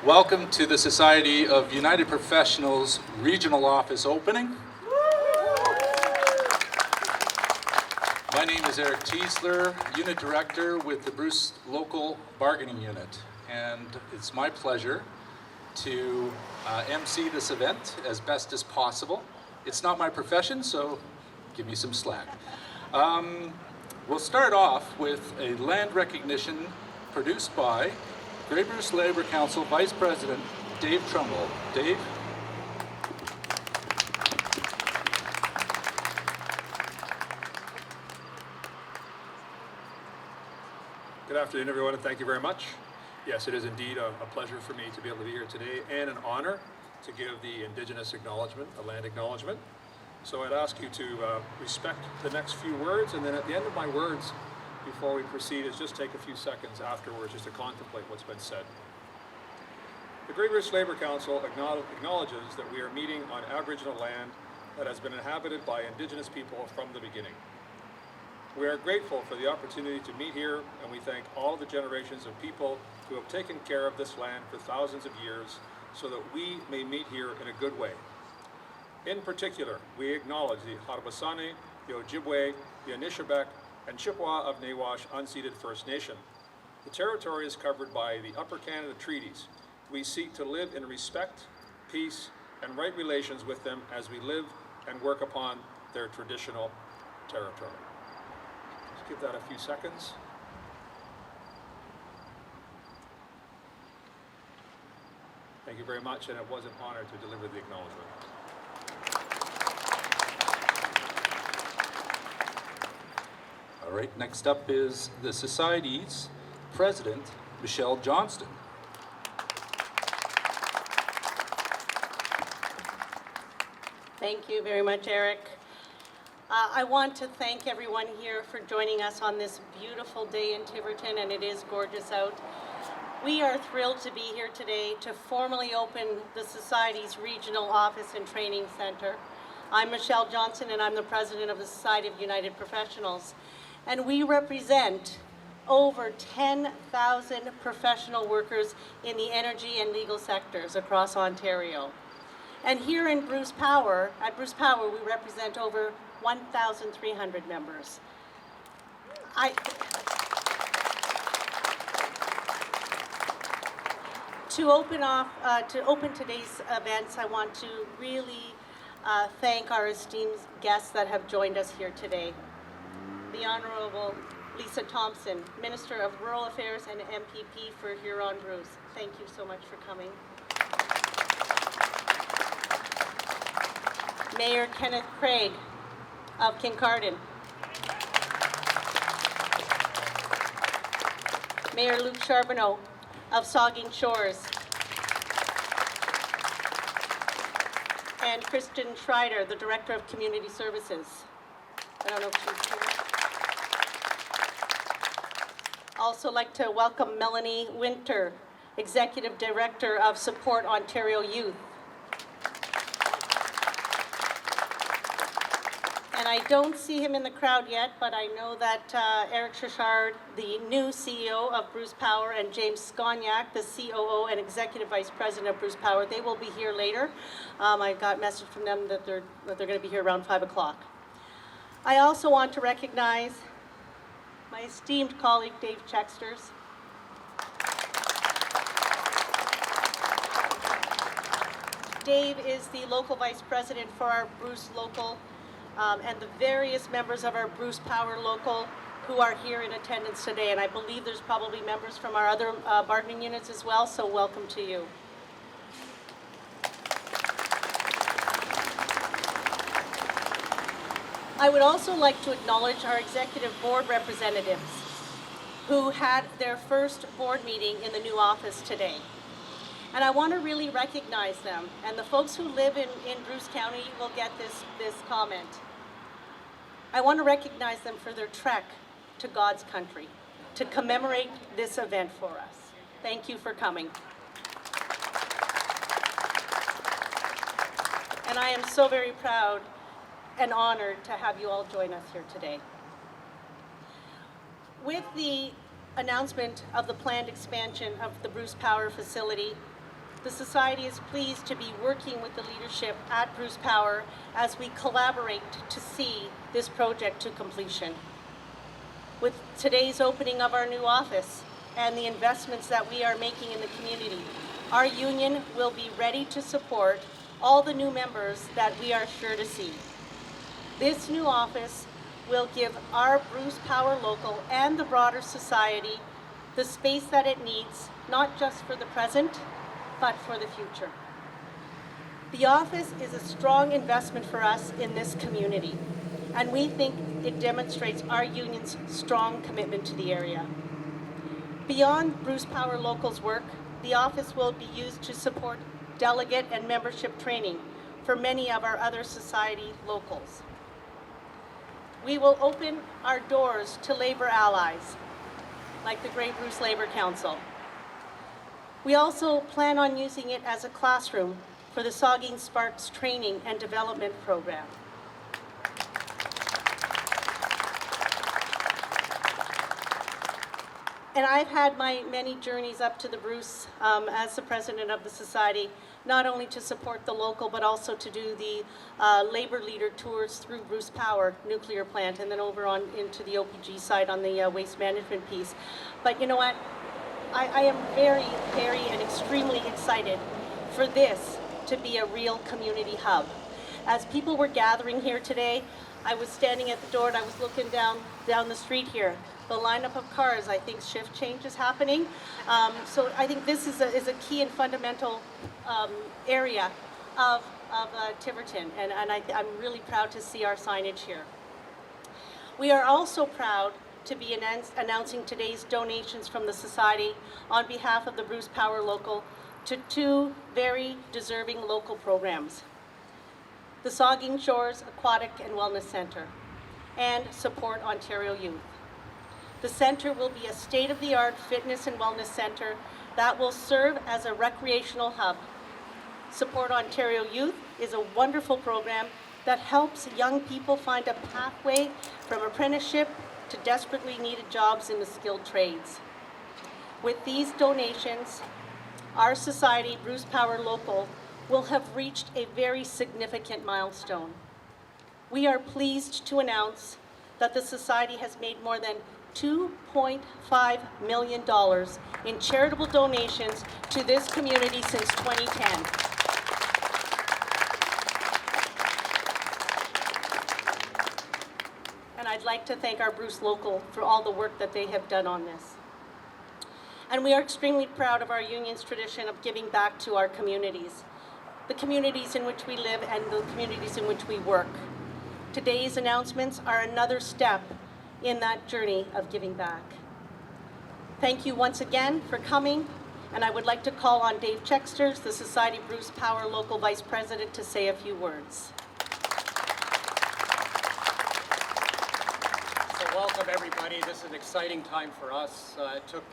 Welcome to the Society of United Professionals Regional Office opening. My name is Eric Tiesler, Unit Director with the Bruce Local Bargaining Unit, and it's my pleasure to MC this event as best as possible. It's not my profession, so give me some slack. We'll start off with a land recognition produced by Grey Bruce Labour Council Vice President Dave Trumbull. Dave? Good afternoon, everyone, and thank you very much. Yes, it is indeed a pleasure for me to be able to be here today, and an honor to give the Indigenous acknowledgement, the land acknowledgement. So I'd ask you to respect the next few words, and then at the end of my words, before we proceed, is just take a few seconds afterwards just to contemplate what's been said. The Grey Bruce Labour Council acknowledges that we are meeting on Aboriginal land that has been inhabited by Indigenous people from the beginning. We are grateful for the opportunity to meet here, and we thank all the generations of people who have taken care of this land for thousands of years so that we may meet here in a good way. In particular, we acknowledge the Haudenosaunee, the Ojibwe, the Anishinaabe, and Chippewa of Nawash unceded First Nation. The territory is covered by the Upper Canada Treaties. We seek to live in respect, peace, and right relations with them as we live and work upon their traditional territory. Just give that a few seconds. Thank you very much, and it was an honor to deliver the acknowledgement. All right, next up is the Society's President, Michelle Johnston. Thank you very much, Eric. I want to thank everyone here for joining us on this beautiful day in Tiverton, and it is gorgeous out. We are thrilled to be here today to formally open the Society's Regional Office and Training Center. I'm Michelle Johnston, and I'm the President of the Society of United Professionals. And we represent over 10,000 professional workers in the energy and legal sectors across Ontario. And here in Bruce Power, at Bruce Power, we represent over 1,300 members. To open today's events, I want to really thank our esteemed guests that have joined us here today. The Honourable Lisa Thompson, Minister of Rural Affairs and MPP for Huron-Bruce. Thank you so much for coming. Mayor Kenneth Craig of Kincardine. Mayor Luke Charbonneau of Saugeen Shores. And Kristen Schreider, the Director of Community Services. I don't know if she's here. Also like to welcome Melanie Winter, Executive Director of Support Ontario Youth. And I don't see him in the crowd yet, but I know that Eric Chichard, the new CEO of Bruce Power, and James Scognac, the COO and Executive Vice President of Bruce Power, they will be here later. I got a message from them that they're going to be here around 5 o'clock. I also want to recognize my esteemed colleague, Dave Chexters. Dave is the local vice president for our Bruce Local, and the various members of our Bruce Power Local who are here in attendance today. And I believe there's probably members from our other bargaining units as well, so welcome to you. I would also like to acknowledge our executive board representatives who had their first board meeting in the new office today. And I want to really recognize them. And the folks who live in Bruce County will get this comment. I want to recognize them for their trek to God's country to commemorate this event for us. Thank you for coming. And I am so very proud and honored to have you all join us here today. With the announcement of the planned expansion of the Bruce Power facility, the Society is pleased to be working with the leadership at Bruce Power as we collaborate to see this project to completion. With today's opening of our new office and the investments that we are making in the community, our union will be ready to support all the new members that we are sure to see. This new office will give our Bruce Power Local and the broader society the space that it needs, not just for the present, but for the future. The office is a strong investment for us in this community, and we think it demonstrates our union's strong commitment to the area. Beyond Bruce Power Local's work, the office will be used to support delegate and membership training for many of our other society locals. We will open our doors to Labour allies, like the Grey Bruce Labour Council. We also plan on using it as a classroom for the Saugeen Sparks training and development program. And I've had my many journeys up to the Bruce as the president of the society, not only to support the local, but also to do the labor leader tours through Bruce Power nuclear plant, and then over on into the OPG side on the waste management piece. But you know what? I am very, very and extremely excited for this to be a real community hub. As people were gathering here today, I was standing at the door and I was looking down the street here. The lineup of cars, I think shift change is happening. So I think this is a key and fundamental area of Tiverton, and I'm really proud to see our signage here. We are also proud to be announcing today's donations from the Society on behalf of the Bruce Power Local to two very deserving local programs: the Saugeen Shores Aquatic and Wellness Centre and Support Ontario Youth. The centre will be a state-of-the-art fitness and wellness centre that will serve as a recreational hub. Support Ontario Youth is a wonderful program that helps young people find a pathway from apprenticeship to desperately needed jobs in the skilled trades. With these donations, our society, Bruce Power Local, will have reached a very significant milestone. We are pleased to announce that the society has made more than $2.5 million in charitable donations to this community since 2010. And I'd like to thank our Bruce Local for all the work that they have done on this. And we are extremely proud of our union's tradition of giving back to our communities, the communities in which we live and the communities in which we work. Today's announcements are another step in that journey of giving back. Thank you once again for coming, and I would like to call on Dave Chexters, the Society Bruce Power Local Vice President, to say a few words. So welcome everybody. This is an exciting time for us. It took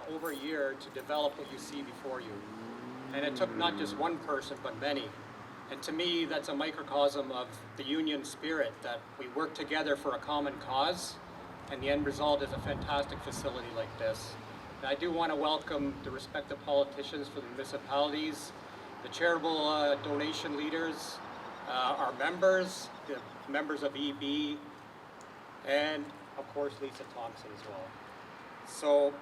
over a year to develop what you see before you. And it took not just one person, but many. And to me, that's a microcosm of the union spirit, that we work together for a common cause, and the end result is a fantastic facility like this. And I do want to welcome the respective politicians for the municipalities, the charitable donation leaders, our members, the members of EB, and of course Lisa Thompson as well. So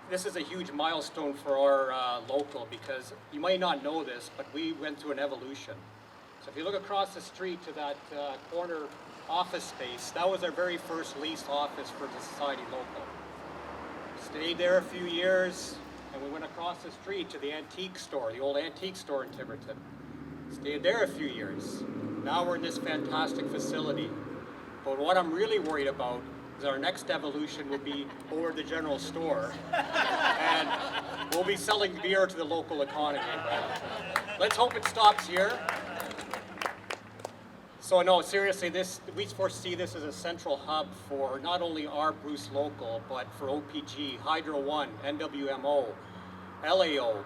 this is a huge milestone for our local, because you might not know this, but we went through an evolution. So if you look across the street to that corner office space, that was our very first leased office for the Society Local. Stayed there a few years, and we went across the street to the antique store, the old antique store in Tiverton. Stayed there a few years. Now we're in this fantastic facility. But what I'm really worried about is our next evolution will be over the general store, and we'll be selling beer to the local economy. But let's hope it stops here. So no, seriously, we foresee this as a central hub for not only our Bruce Local, but for OPG, Hydro One, NWMO, LAO,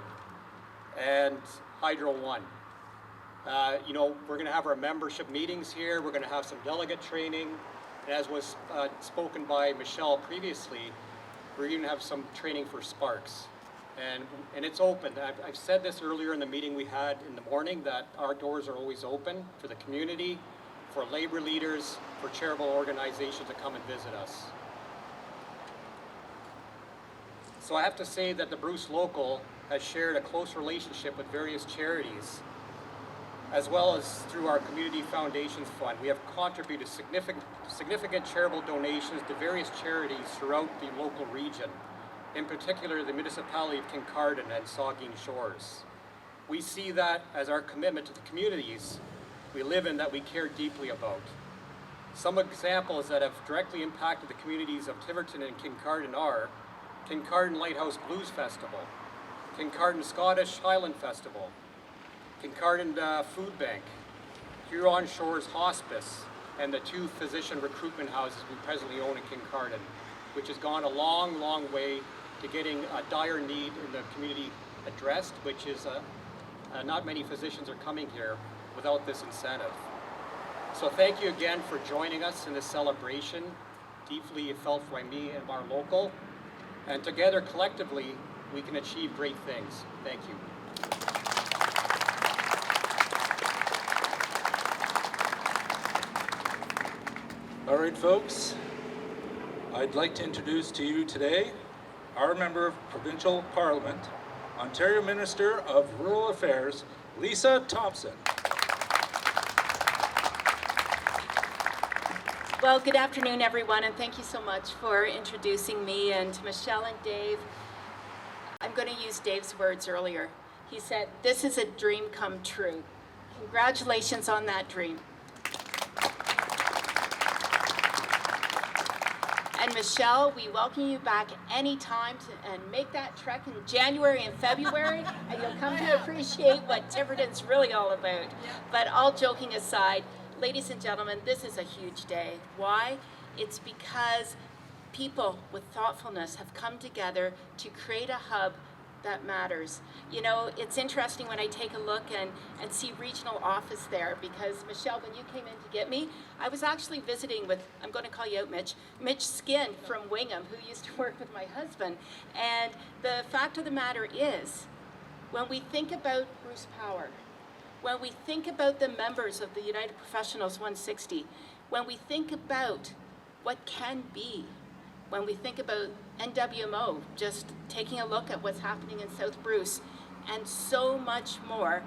and Hydro One. You know, we're going to have our membership meetings here. We're going to have some delegate training. And as was spoken by Michelle previously, we're going to have some training for Sparks. and it's open. I've said this earlier in the meeting we had in the morning, that our doors are always open for the community, for labor leaders, for charitable organizations to come and visit us. So I have to say that the Bruce Local has shared a close relationship with various charities, as well as through our Community Foundations Fund. We have contributed significant charitable donations to various charities throughout the local region, in particular the municipality of Kincardine and Saugeen Shores. We see that as our commitment to the communities we live in, that we care deeply about. Some examples that have directly impacted the communities of Tiverton and Kincardine are Kincardine Lighthouse Blues Festival, Kincardine Scottish Highland Festival, Kincardine Food Bank, Huron Shores Hospice, and the 2 physician recruitment houses we presently own in Kincardine, which has gone a long, long way to getting a dire need in the community addressed, which is not many physicians are coming here without this incentive. So thank you again for joining us in this celebration, deeply felt by me and our local, and together collectively we can achieve great things. Thank you. All right, folks, I'd like to introduce to you today our Member of Provincial Parliament, Ontario Minister of Rural Affairs, Lisa Thompson. Well, good afternoon, everyone, and thank you so much for introducing me, and to Michelle and Dave. I'm going to use Dave's words earlier. He said, "This is a dream come true." Congratulations on that dream. And Michelle, we welcome you back anytime and make that trek in January and February, and you'll come to appreciate what Tiverton's really all about. But all joking aside, ladies and gentlemen, this is a huge day. Why? It's because people with thoughtfulness have come together to create a hub that matters. You know, it's interesting when I take a look and see regional office there, because Michelle, when you came in to get me, I was actually visiting with, I'm going to call you out, Mitch Skin from Wingham, who used to work with my husband. And the fact of the matter is, when we think about Bruce Power, when we think about the members of the United Professionals 160, when we think about what can be, when we think about NWMO, just taking a look at what's happening in South Bruce, and so much more,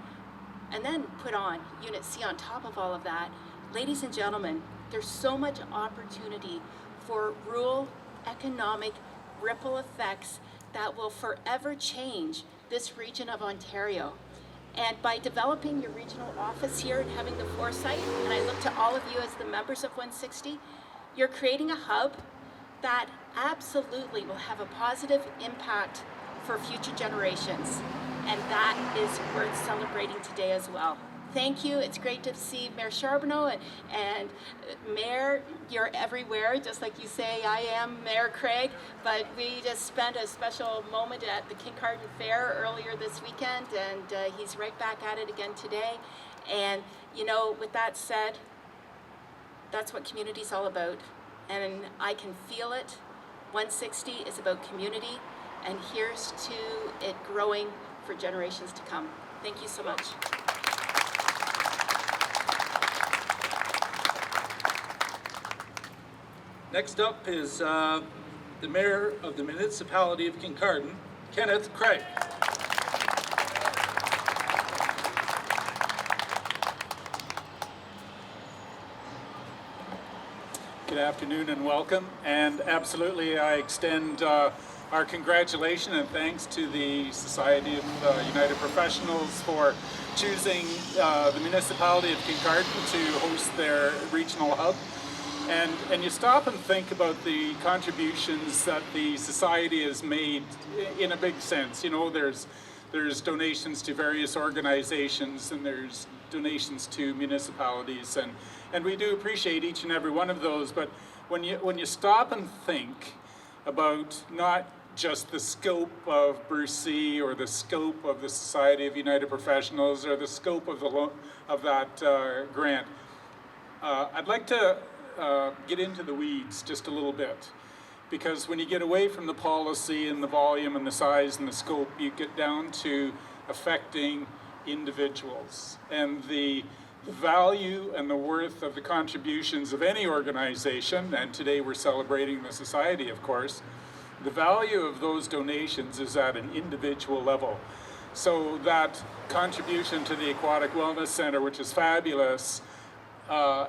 and then put on Unit C on top of all of that, ladies and gentlemen, there's so much opportunity for rural economic ripple effects that will forever change this region of Ontario. And by developing your regional office here and having the foresight, and I look to all of you as the members of 160, you're creating a hub that absolutely will have a positive impact for future generations. And that is worth celebrating today as well. Thank you. It's great to see Mayor Charbonneau, and Mayor, you're everywhere, just like you say I am, Mayor Craig, but we just spent a special moment at the Kincardine Fair earlier this weekend, and he's right back at it again today. And you know, with that said, that's what community's all about, and I can feel it. 160 is about community, and here's to it growing for generations to come. Thank you so much. Next up is the Mayor of the Municipality of Kincardine, Kenneth Craig. Good afternoon and welcome, and absolutely I extend our congratulations and thanks to the Society of United Professionals for choosing the municipality of Kincardine to host their regional hub. And you stop and think about the contributions that the society has made in a big sense. You know, there's donations to various organizations, and there's donations to municipalities, and we do appreciate each and every one of those. But when you stop and think about not just the scope of Bruce C, or the scope of the Society of United Professionals, or the scope of that grant, I'd like to get into the weeds just a little bit, Because when you get away from the policy and the volume and the size and the scope, you get down to affecting individuals. And the value and the worth of the contributions of any organization, and today we're celebrating the society, of course, the value of those donations is at an individual level. So that contribution to the Aquatic Wellness Center, which is fabulous,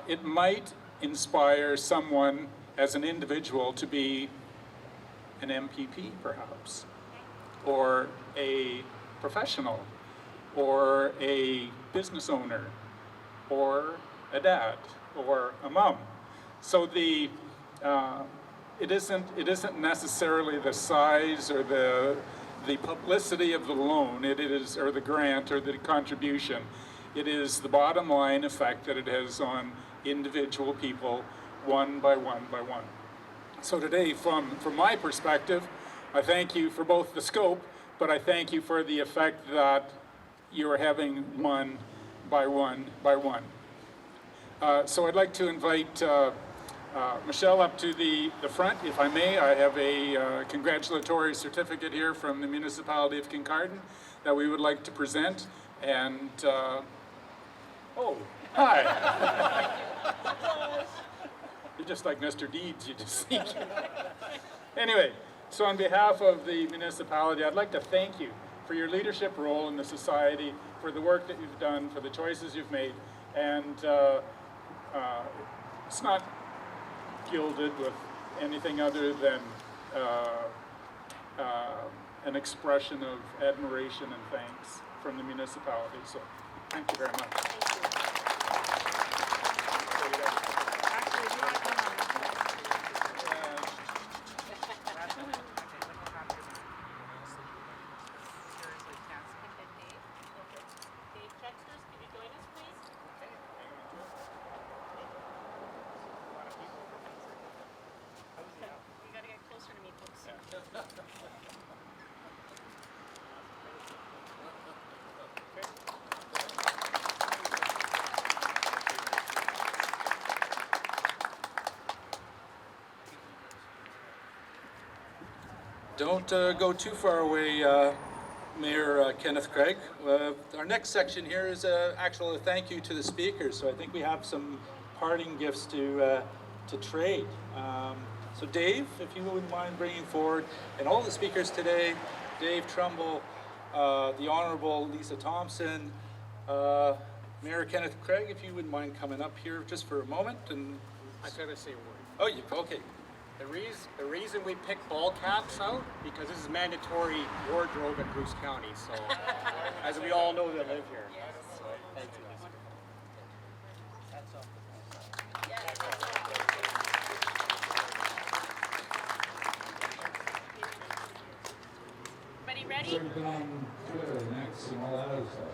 it might inspire someone as an individual to be an MPP perhaps, or a professional, or a business owner, or a dad, or a mom. So the it isn't necessarily the size or the publicity of the loan. It is, or the grant or the contribution. It is the bottom line effect that it has on individual people, one by one by one. So today, from my perspective, I thank you for both the scope, but I thank you for the effect that you are having one by one by one. So I'd like to invite Michelle up to the front, if I may. I have a congratulatory certificate here from the municipality of Kincardine that we would like to present. And, oh, hi. You're just like Mr. Deeds, you just sneak. Anyway, so on behalf of the municipality, I'd like to thank you for your leadership role in the society, for the work that you've done, for the choices you've made. And it's not gilded with anything other than an expression of admiration and thanks from the municipality. So thank you very much. Don't go too far away, Mayor Kenneth Craig. Our next section here is actually a thank you to the speakers. So I think we have some parting gifts to trade. So Dave, if you wouldn't mind bringing forward, and all the speakers today, Dave Trumbull, the Honorable Lisa Thompson, Mayor Kenneth Craig, if you wouldn't mind coming up here just for a moment. And I gotta say a word. oh, you okay? The reason we picked ball caps out, because this is mandatory wardrobe in Bruce County, so, as we all know that live here. So, thank you. Everybody ready? On Twitter next and all that other stuff.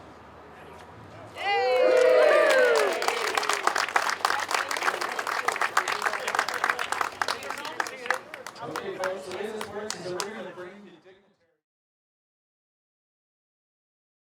Okay, folks,